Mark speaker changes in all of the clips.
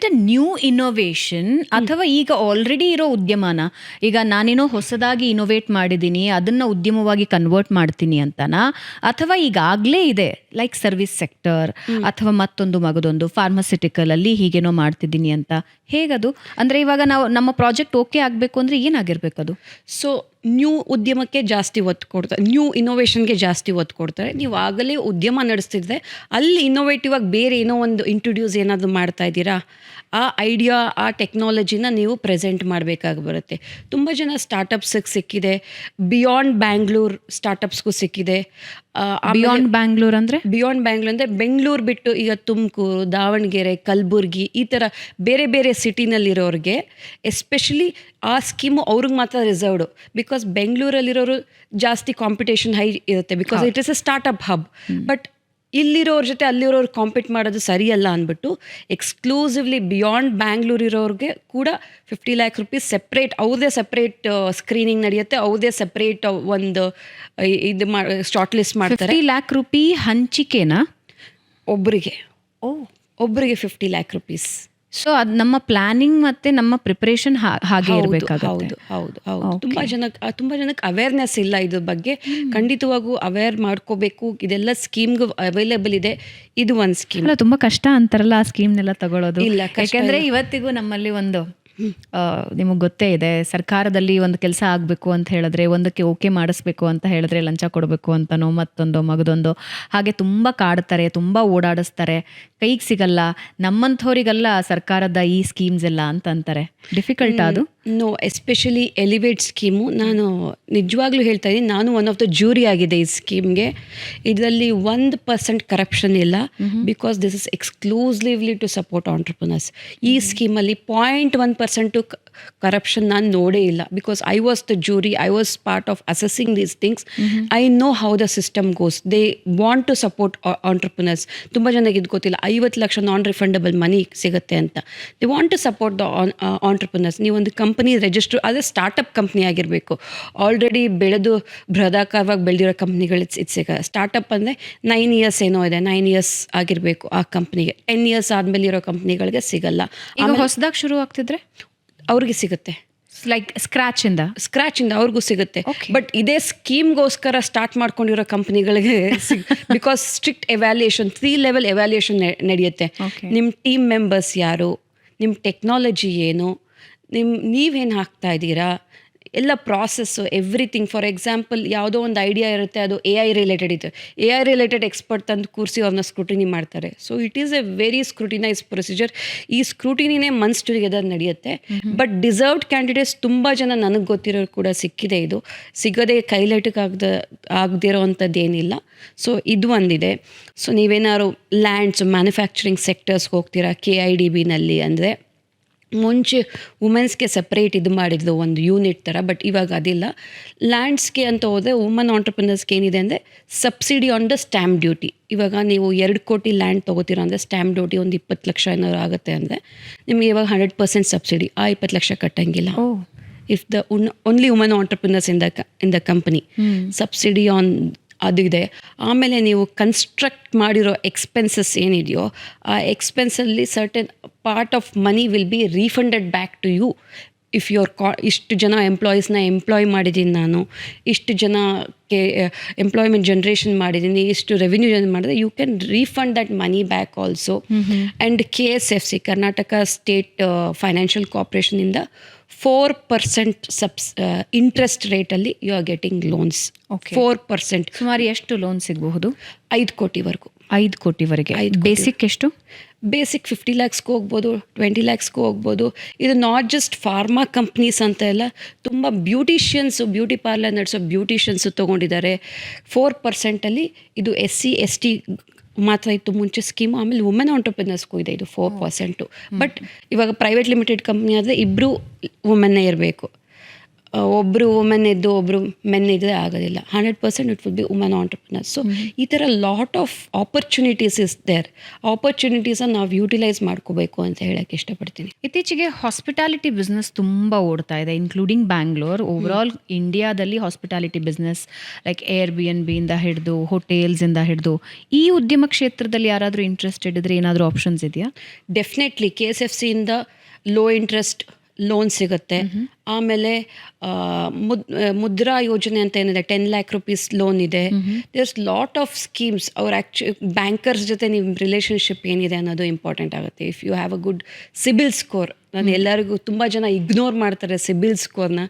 Speaker 1: It a new innovation ಅಥವಾ ಈಗ already ಇರೋ ಉದ್ಯಮನ, ಈಗ ನಾನೇನೋ ಹೊಸದಾಗಿ ಇನೋವೇಟ್ ಮಾಡಿದ್ದೀನಿ ಅದನ್ನ ಉದ್ಯಮವಾಗಿ ಕನ್ವರ್ಟ್ ಮಾಡ್ತೀನಿ ಅಂತನಾ, ಅಥವಾ ಈಗಾಗಲೇ ಇದೆ ಲೈಕ್ ಸರ್ವಿಸ್ ಸೆಕ್ಟರ್ ಅಥವಾ ಮತ್ತೊಂದು ಮಗದೊಂದು ಫಾರ್ಮಸ್ಯೂಟಿಕಲ್ ಅಲ್ಲಿ ಹೀಗೇನೋ ಮಾಡ್ತಿದ್ದೀನಿ ಅಂತ, ಹೇಗದು? ಅಂದ್ರೆ ಇವಾಗ ನಾವು ನಮ್ಮ ಪ್ರಾಜೆಕ್ಟ್ ಓಕೆ ಆಗಬೇಕು ಅಂದ್ರೆ ಏನಾಗಿರ್ಬೇಕದು?
Speaker 2: ಸೊ ನ್ಯೂ ಉದ್ಯಮಕ್ಕೆ ಜಾಸ್ತಿ ಒತ್ತು ಕೊಡ್ತಾರೆ, ನ್ಯೂ ಇನೋವೇಷನ್ಗೆ ಜಾಸ್ತಿ ಒತ್ತು ಕೊಡ್ತಾರೆ. ನೀವು ಆಗಲೇ ಉದ್ಯಮ ನಡೆಸ್ತಿದ್ರೆ ಅಲ್ಲಿ ಇನ್ನೋವೇಟಿವ್ ಆಗಿ ಬೇರೆ ಏನೋ ಒಂದು ಇಂಟ್ರೊಡ್ಯೂಸ್ ಏನಾದರೂ ಮಾಡ್ತಾ ಇದ್ದೀರಾ, ಆ ಐಡಿಯಾ ಆ ಟೆಕ್ನಾಲಜಿನ ನೀವು ಪ್ರೆಸೆಂಟ್ ಮಾಡಬೇಕಾಗಿ ಬರುತ್ತೆ. ತುಂಬ ಜನ ಸ್ಟಾರ್ಟಪ್ಸಿಗೆ ಸಿಕ್ಕಿದೆ, ಬಿಯಾಂಡ್ ಬ್ಯಾಂಗ್ಳೂರ್ ಸ್ಟಾರ್ಟಪ್ಸ್ಗೂ ಸಿಕ್ಕಿದೆ.
Speaker 1: ಬಿಯಾಂಡ್ ಬ್ಯಾಂಗ್ಳೂರ್ ಅಂದರೆ
Speaker 2: ಬೆಂಗಳೂರು ಬಿಟ್ಟು ಈಗ ತುಮಕೂರು, ದಾವಣಗೆರೆ, ಕಲಬುರ್ಗಿ ಈ ಥರ ಬೇರೆ ಬೇರೆ ಸಿಟಿನಲ್ಲಿರೋರಿಗೆ ಎಸ್ಪೆಷಲಿ ಆ ಸ್ಕೀಮು ಅವ್ರಿಗೆ ಮಾತ್ರ ರಿಸರ್ವ್ಡು. ಬಿಕಾಸ್ ಬೆಂಗಳೂರಲ್ಲಿರೋರು ಜಾಸ್ತಿ ಕಾಂಪಿಟೇಷನ್ ಹೈ ಇರುತ್ತೆ, because it is a startup hub. But ಇಲ್ಲಿರೋರ ಜೊತೆ ಅಲ್ಲಿರೋರು ಕಾಂಪೀಟ್ ಮಾಡೋದು ಸರಿಯಲ್ಲ ಅಂದ್ಬಿಟ್ಟು ಎಕ್ಸ್ಕ್ಲೂಸಿವ್ಲಿ ಬಿಯಾಂಡ್ ಬ್ಯಾಂಗ್ಳೂರ್ ಇರೋರಿಗೆ ಕೂಡ 50 lakh rupees ಸೆಪ್ರೇಟ್, ಅವ್ರದೇ ಸೆಪ್ರೇಟ್ ಸ್ಕ್ರೀನಿಂಗ್ ನಡೆಯುತ್ತೆ, ಅವ್ರದೇ ಸೆಪ್ರೇಟ್ ಒಂದು ಇದು ಶಾರ್ಟ್ ಲಿಸ್ಟ್ ಮಾಡ್ತಾರೆ.
Speaker 1: 50 lakh rupee ಹಂಚಿಕೆನಾ
Speaker 2: ಒಬ್ಬರಿಗೆ? ಒಬ್ಬರಿಗೆ 50 lakh rupees.
Speaker 1: ಸೊ ಅದು ನಮ್ಮ ಪ್ಲಾನಿಂಗ್ ಮತ್ತೆ ನಮ್ಮ ಪ್ರಿಪರೇಷನ್ ಹಾಗೆ ಇರಬೇಕಾಗುತ್ತೆ.
Speaker 2: ಹೌದು. ತುಂಬ ಜನಕ್ಕೆ ಅವೇರ್ನೆಸ್ ಇಲ್ಲ ಇದ್ರ ಬಗ್ಗೆ. ಖಂಡಿತವಾಗೂ ಅವೇರ್ ಮಾಡ್ಕೋಬೇಕು. ಇದೆಲ್ಲ ಸ್ಕೀಮ್ಗೂ ಅವೈಲೇಬಲ್ ಇದೆ. ಇದು ಒಂದು ಸ್ಕೀಮ್.
Speaker 1: ಅಲ್ಲ, ತುಂಬಾ ಕಷ್ಟ ಅಂತಾರಲ್ಲ ಆ ಸ್ಕೀಮ್ನೆಲ್ಲ ತಗೊಳ್ಳೋದು. ಇಲ್ಲ, ಯಾಕಂದ್ರೆ ಇವತ್ತಿಗೂ ನಮ್ಮಲ್ಲಿ ಒಂದು ನಿಮಗೆ ಗೊತ್ತೇ ಇದೆ, ಸರ್ಕಾರದಲ್ಲಿ ಒಂದು ಕೆಲಸ ಆಗಬೇಕು ಅಂತ ಹೇಳಿದ್ರೆ, ಒಂದಕ್ಕೆ ಓಕೆ ಮಾಡಿಸ್ಬೇಕು ಅಂತ ಹೇಳಿದ್ರೆ ಲಂಚ ಕೊಡಬೇಕು ಅಂತನೋ ಮತ್ತೊಂದು ಮಗದೊಂದು ಹಾಗೆ ತುಂಬ ಕಾಡ್ತಾರೆ, ತುಂಬ ಓಡಾಡಿಸ್ತಾರೆ, ಕೈಗೆ ಸಿಗಲ್ಲ. ನಮ್ಮಂಥವ್ರಿಗೆಲ್ಲ ಸರ್ಕಾರದ ಈ ಸ್ಕೀಮ್ಸ್ ಎಲ್ಲ ಅಂತ ಅಂತಾರೆ. ಡಿಫಿಕಲ್ಟ್ ಅದು?
Speaker 2: No, especially elevate scheme. ನಾನು ನಿಜವಾಗ್ಲೂ ಹೇಳ್ತಾ ಇದ್ದೀನಿ, ನಾನು ಒನ್ ಆಫ್ ದ ಜ್ಯೂರಿ ಆಗಿದೆ ಈ ಸ್ಕೀಮ್ಗೆ. ಇದರಲ್ಲಿ 1% ಕರಪ್ಷನ್ ಇಲ್ಲ, because this is exclusively to support entrepreneurs. ಈ ಸ್ಕೀಮಲ್ಲಿ 0.1% ಕರಪ್ಷನ್ ನಾನು ನೋಡೇ ಇಲ್ಲ. Because I was the jury, I was part of assessing these things. I know how the system goes. They want to support entrepreneurs. ತುಂಬ ಜನಕ್ಕೆ ಇದು ಗೊತ್ತಿಲ್ಲ, 50 ಲಕ್ಷ ನಾನ್ refundable money ಸಿಗುತ್ತೆ ಅಂತ. They want to support the entrepreneurs. ನೀವೊಂದು company register, ಅದೇ startup company ಆಗಿರಬೇಕು. Already ಬೆಳೆದು ಬೃಹದಾಕಾರವಾಗಿ ಬೆಳೆದಿರೋ ಕಂಪ್ನಿಗಳು ಇಟ್ಸ್ ಸ್ಟಾರ್ಟಪ್ ಅಂದರೆ 9 years ಏನೋ ಇದೆ, 9 years ಆಗಿರಬೇಕು ಆ ಕಂಪ್ನಿಗೆ. 10 years ಆದಮೇಲೆ ಇರೋ ಕಂಪ್ನಿಗಳಿಗೆ ಸಿಗಲ್ಲ.
Speaker 1: ಈಗ ಹೊಸದಾಗಿ ಶುರು ಆಗ್ತಿದ್ರೆ
Speaker 2: ಅವ್ರಿಗೆ ಸಿಗುತ್ತೆ,
Speaker 1: ಲೈಕ್ ಸ್ಕ್ರಾಚಿಂದ
Speaker 2: ಅವ್ರಿಗೂ ಸಿಗುತ್ತೆ. ಬಟ್ ಇದೇ ಸ್ಕೀಮ್ಗೋಸ್ಕರ ಸ್ಟಾರ್ಟ್ ಮಾಡ್ಕೊಂಡಿರೋ ಕಂಪ್ನಿಗಳಿಗೆ because strict evaluation, 3 level evaluation ನಡೆಯುತ್ತೆ. ನಿಮ್ಮ ಟೀಮ್ ಮೆಂಬರ್ಸ್ ಯಾರು, ನಿಮ್ಮ ಟೆಕ್ನಾಲಜಿ ಏನು, ನೀವೇನು ಹಾಕ್ತಾ ಇದ್ದೀರಾ, ಎಲ್ಲ ಪ್ರಾಸೆಸ್ಸು, ಎವ್ರಿಥಿಂಗ್. ಫಾರ್ ಎಕ್ಸಾಂಪಲ್, ಯಾವುದೋ ಒಂದು ಐಡಿಯಾ ಇರುತ್ತೆ, ಅದು AI ರಿಲೇಟೆಡ್ ಇದೆ, AI ರಿಲೇಟೆಡ್ ಎಕ್ಸ್ಪರ್ಟ್ ತಂದು ಕೂರಿಸಿ ಅವ್ರನ್ನ ಸ್ಕ್ರೂಟಿನಿ ಮಾಡ್ತಾರೆ. So it is A very scrutinise procedure. ಈ ಸ್ಕ್ರೂಟಿನಿನೇ ಮಂತ್ಸ್ ಟುಗೆದರ್ ನಡೆಯುತ್ತೆ. ಬಟ್ ಡಿಸರ್ವ್ಡ್ ಕ್ಯಾಂಡಿಡೇಟ್ಸ್ ತುಂಬ ಜನ ನನಗೆ ಗೊತ್ತಿರೋರು ಕೂಡ ಸಿಕ್ಕಿದೆ. ಇದು ಸಿಗೋದೇ ಕೈಲೆಟಕ್ಕೆ ಆಗದಿರೋ ಅಂಥದ್ದೇನಿಲ್ಲ. ಸೊ ಇದು ಒಂದಿದೆ. ಸೊ ನೀವೇನಾದ್ರು ಲ್ಯಾಂಡ್ಸ್, ಮ್ಯಾನುಫ್ಯಾಕ್ಚರಿಂಗ್ ಸೆಕ್ಟರ್ಸ್ಗೆ ಹೋಗ್ತೀರಾ KIDBನಲ್ಲಿ ಅಂದರೆ, ಮುಂಚೆ ವುಮೆನ್ಸ್ಗೆ ಸಪ್ರೇಟ್ ಇದು ಮಾಡಿದ್ಲು ಒಂದು ಯೂನಿಟ್ ಥರ, ಬಟ್ ಇವಾಗ ಅದಿಲ್ಲ. ಲ್ಯಾಂಡ್ಸ್ಗೆ ಅಂತ ಹೋದರೆ ವುಮನ್ ಆಂಟ್ರಪ್ರನರ್ಸ್ಗೆ ಏನಿದೆ ಅಂದರೆ subsidy on the stamp duty. ಇವಾಗ ನೀವು 2 ಕೋಟಿ ಲ್ಯಾಂಡ್ ತೊಗೋತೀರಾ ಅಂದರೆ ಸ್ಟ್ಯಾಂಪ್ ಡ್ಯೂಟಿ ಒಂದು 20 ಲಕ್ಷ ಏನಾದ್ರು ಆಗುತ್ತೆ ಅಂದರೆ ನಿಮಗೆ ಇವಾಗ 100% ಸಬ್ಸಿಡಿ. ಆ 20 ಲಕ್ಷ ಕಟ್ಟಂಗಿಲ್ಲ. If the only woman entrepreneurs in the company, subsidy on ಅದು ಇದೆ. ಆಮೇಲೆ ನೀವು ಕನ್ಸ್ಟ್ರಕ್ಟ್ ಮಾಡಿರೋ ಎಕ್ಸ್ಪೆನ್ಸಸ್ ಏನಿದೆಯೋ ಆ ಎಕ್ಸ್ಪೆನ್ಸಲ್ಲಿ certain part of money will be refunded back to you. If ಇಷ್ಟು ಜನ ಎಂಪ್ಲಾಯೀಸ್ನ ಎಂಪ್ಲಾಯ್ ಮಾಡಿದ್ದೀನಿ ನಾನು, ಇಷ್ಟು ಜನಕ್ಕೆ ಎಂಪ್ಲಾಯ್ಮೆಂಟ್ ಜನ್ರೇಷನ್ ಮಾಡಿದ್ದೀನಿ, ಇಷ್ಟು ರೆವಿನ್ಯೂ ಮಾಡಿದ್ರೆ you can refund that money back also. And KSFC, Karnataka state financial ಕಾರ್ಪೊರೇಷನಿಂದ 4% ಇಂಟ್ರೆಸ್ಟ್ ರೇಟಲ್ಲಿ ಯು ಆರ್ ಗೆಟಿಂಗ್ ಲೋನ್ಸ್. 4%.
Speaker 1: ಸುಮಾರು ಎಷ್ಟು ಲೋನ್ ಸಿಗಬಹುದು?
Speaker 2: 5 ಕೋಟಿವರೆಗೂ.
Speaker 1: 5 ಕೋಟಿವರೆಗೆ. ಬೇಸಿಕ್ ಎಷ್ಟು?
Speaker 2: ಬೇಸಿಕ್ 50 lakhsಗೂ ಹೋಗ್ಬೋದು, 20 lakhsಗೂ ಹೋಗ್ಬೋದು. ಇದು ನಾಟ್ ಜಸ್ಟ್ ಫಾರ್ಮಾ ಕಂಪ್ನೀಸ್ ಅಂತ ಎಲ್ಲ, ತುಂಬ ಬ್ಯೂಟಿಷಿಯನ್ಸು, ಬ್ಯೂಟಿ ಪಾರ್ಲರ್ ನಡೆಸೋ ಬ್ಯೂಟಿಷಿಯನ್ಸು ತೊಗೊಂಡಿದ್ದಾರೆ. 4%ಅಲ್ಲಿ ಇದು SC ST ಮಾತ್ರ ಇತ್ತು ಮುಂಚೆ ಸ್ಕೀಮು. ಆಮೇಲೆ ವುಮೆನ್ ಆಂಟ್ರಪ್ರಿನರ್ಸ್ಗೂ ಇದೆ ಇದು 4%. ಬಟ್ ಇವಾಗ ಪ್ರೈವೇಟ್ ಲಿಮಿಟೆಡ್ ಕಂಪ್ನಿ ಆದರೆ 2 ವುಮೆನ್ನೇ ಇರಬೇಕು. ಒಬ್ಬರು ವುಮೆನ್ ಇದ್ದು ಒಬ್ಬರು ಮೆನ್ ಇದ್ದರೆ ಆಗೋದಿಲ್ಲ. 100% it will be women entrepreneurs. So ಈ ಥರ lot of opportunities is there. ಆಪರ್ಚುನಿಟೀಸನ್ನು ನಾವು ಯೂಟಿಲೈಸ್ ಮಾಡ್ಕೋಬೇಕು ಅಂತ ಹೇಳಕ್ಕೆ ಇಷ್ಟಪಡ್ತೀನಿ.
Speaker 1: ಇತ್ತೀಚೆಗೆ ಹಾಸ್ಪಿಟಾಲಿಟಿ ಬಿಸ್ನೆಸ್ ತುಂಬ ಓಡ್ತಾ ಇದೆ, ಇನ್ಕ್ಲೂಡಿಂಗ್ ಬ್ಯಾಂಗ್ಳೂರ್. ಓವರಾಲ್ ಇಂಡಿಯಾದಲ್ಲಿ ಹಾಸ್ಪಿಟಾಲಿಟಿ ಬಿಸ್ನೆಸ್ ಲೈಕ್ Airbnb ಇಂದ ಹಿಡಿದು ಹೋಟೆಲ್ಸಿಂದ ಹಿಡಿದು ಈ ಉದ್ಯಮ ಕ್ಷೇತ್ರದಲ್ಲಿ ಯಾರಾದರೂ ಇಂಟ್ರೆಸ್ಟೆಡ್ ಇದ್ರೆ ಏನಾದರೂ ಆಪ್ಷನ್ಸ್ ಇದೆಯಾ?
Speaker 2: ಡೆಫಿನೆಟ್ಲಿ KSFC ಇಂದ ಲೋ ಇಂಟ್ರೆಸ್ಟ್ ಲೋನ್ ಸಿಗುತ್ತೆ. ಆಮೇಲೆ ಮುದ್ರಾ ಯೋಜನೆ ಅಂತ ಏನಿದೆ, 10 lakh rupees ಲೋನ್ ಇದೆ. There's lot of schemes. ಅವ್ರ ಬ್ಯಾಂಕರ್ಸ್ ಜೊತೆ ನಿಮ್ಮ ರಿಲೇಷನ್ಶಿಪ್ ಏನಿದೆ ಅನ್ನೋದು ಇಂಪಾರ್ಟೆಂಟ್ ಆಗುತ್ತೆ. If you have a good CIBIL score. ನಾನು ಎಲ್ಲರಿಗೂ ತುಂಬ ಜನ ಇಗ್ನೋರ್ ಮಾಡ್ತಾರೆ ಸಿಬಿಲ್ ಸ್ಕೋರ್ನ.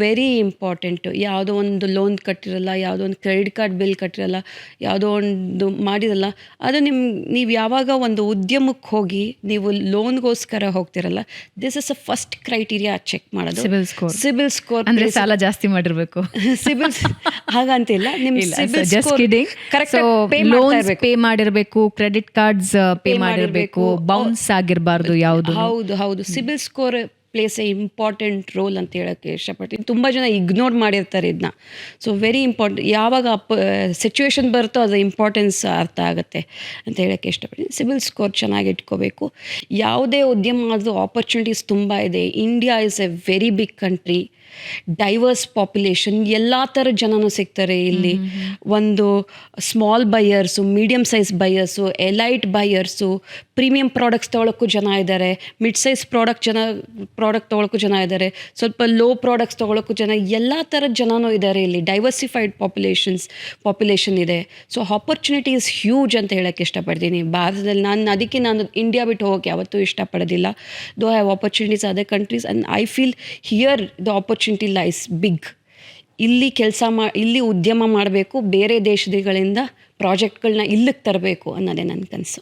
Speaker 2: Very important. ಯಾವುದೋ ಒಂದು ಲೋನ್ ಕಟ್ಟಿರಲ್ಲ, ಯಾವುದೋ ಒಂದು ಕ್ರೆಡಿಟ್ ಕಾರ್ಡ್ ಬಿಲ್ ಕಟ್ಟಿರಲ್ಲ, ಯಾವುದೋ ಒಂದು ಮಾಡಿರಲ್ಲ, ಅದು ನೀವು ಯಾವಾಗ ಒಂದು ಉದ್ಯಮಕ್ಕೆ ಹೋಗಿ ನೀವು ಲೋನ್ಗೋಸ್ಕರ ಹೋಗ್ತಿರಲ್ಲ, this is a first criteria check ಮಾಡೋದು ಸಿಬಿಲ್ ಸ್ಕೋರ್.
Speaker 1: ಅಂದ್ರೆ ಸಾಲ ಜಾಸ್ತಿ ಮಾಡಿರ್ಬೇಕು.
Speaker 2: ಸಿಬಿಲ್ ಹಾಗಂತಿಲ್ಲ, ನಿಮ್ಮ ಸಿಬಿಲ್ ಸ್ಕೋರ್ ಕರೆಕ್ಟ್
Speaker 1: ಪೇ ಮಾಡಿರ್ಬೇಕು, ಕ್ರೆಡಿಟ್ ಕಾರ್ಡ್ಸ್ ಪೇ ಮಾಡಿರ್ಬೇಕು, ಬೌನ್ಸ್ ಆಗಿರಬಾರ್ದು ಯಾವುದು.
Speaker 2: ಹೌದು CIBIL score place A important role ಅಂತ ಹೇಳೋಕ್ಕೆ ಇಷ್ಟಪಡ್ತೀನಿ. ತುಂಬ ಜನ ಇಗ್ನೋರ್ ಮಾಡಿರ್ತಾರೆ ಇದನ್ನ. So very important. ಯಾವಾಗ ಸಿಚುವೇಶನ್ ಬರುತ್ತೋ ಅದು ಇಂಪಾರ್ಟೆನ್ಸ್ ಅರ್ಥ ಆಗುತ್ತೆ ಅಂತ ಹೇಳೋಕ್ಕೆ ಇಷ್ಟಪಡ್ತೀನಿ. ಸಿಬಿಲ್ ಸ್ಕೋರ್ ಚೆನ್ನಾಗಿ ಇಟ್ಕೋಬೇಕು. ಯಾವುದೇ ಉದ್ಯಮ ಆದರೂ ಆಪರ್ಚುನಿಟೀಸ್ ತುಂಬ ಇದೆ. India is a very big country, diverse population, ಎಲ್ಲ ಥರ ಜನನೂ ಸಿಗ್ತಾರೆ ಇಲ್ಲಿ. ಒಂದು small buyers, medium size buyers, elite buyers, premium products ತೊಗೊಳಕ್ಕೂ ಜನ ಇದ್ದಾರೆ, ಮಿಡ್ ಸೈಜ್ ಪ್ರಾಡಕ್ಟ್ ತೊಗೊಳಕ್ಕೂ ಜನ ಇದ್ದಾರೆ, ಸ್ವಲ್ಪ ಲೋ ಪ್ರಾಡಕ್ಟ್ಸ್ ತೊಗೊಳಕ್ಕೂ ಜನ, ಎಲ್ಲ ಥರದ ಜನನೂ ಇದ್ದಾರೆ ಇಲ್ಲಿ. ಡೈವರ್ಸಿಫೈಡ್ ಪಾಪ್ಯುಲೇಷನ್ ಇದೆ. ಸೊ ಆಪರ್ಚುನಿಟಿ ಇಸ್ ಹ್ಯೂಜ್ ಅಂತ ಹೇಳೋಕ್ಕೆ ಇಷ್ಟಪಡ್ತೀನಿ ಭಾರತದಲ್ಲಿ. ಅದಕ್ಕೆ ನಾನು ಇಂಡಿಯಾ ಬಿಟ್ಟು ಹೋಗೋಕ್ಕೆ ಯಾವತ್ತೂ ಇಷ್ಟಪಡೋದಿಲ್ಲ. Though have opportunities other countries and I feel here the opportunity lies big. ಇಲ್ಲಿ ಇಲ್ಲಿ ಉದ್ಯಮ ಮಾಡಬೇಕು, ಬೇರೆ ದೇಶಗಳಿಂದ ಪ್ರಾಜೆಕ್ಟ್ಗಳನ್ನ ಇಲ್ಲಿಗೆ ತರಬೇಕು ಅನ್ನೋದೇ ನನ್ನ ಕನಸು.